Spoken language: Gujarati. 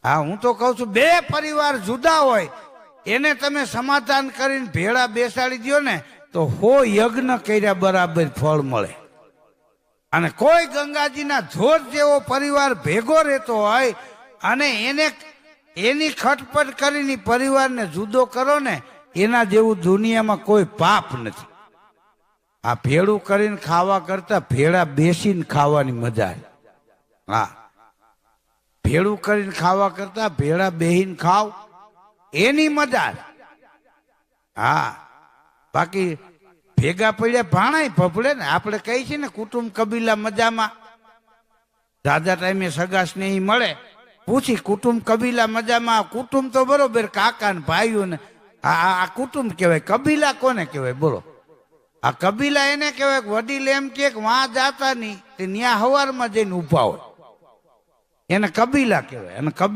હા, હું તો કહું છું બે પરિવાર જુદા હોય એને તમે સમાધાન કરીને ભેળા બેસાડી દો ને તો 100 યજ્ઞ કર્યા બરાબર ફળ મળે. અને કોઈ ગંગાજીના જોર જેવો પરિવાર ભેગો રહેતો હોય અને એની ખટપટ કરીને પરિવારને જુદો કરો ને એના જેવું દુનિયામાં કોઈ પાપ નથી. આ ભેળું કરીને ખાવા કરતા ભેળા બેસીને ખાવાની મજા. હા, ભેળું કરીને ખાવા કરતા ભેળા બેહીને ખાવ એની મજા. હા, બાકી ભેગા પડ્યા ભાણાય ભભળે ને. આપણે કહીએ છીએ ને કુટુંબ કબીલા મજામાં. દાદા ટાઈમે સગા સ્નેહી મળે પૂછી કુટુંબ કબીલા મજામાં. કુટુંબ તો બરોબર કાકા ને ભાઈઓ ને આ કુટુંબ કહેવાય. કબીલા કોને કહેવાય બોલો? આ કબીલા એને કહેવાય વડીલ એમ કે વાં જાતા નહીં તે ન્યા હવારમાં જઈને ઉભા હોય એને કબીલા કહેવાય. અને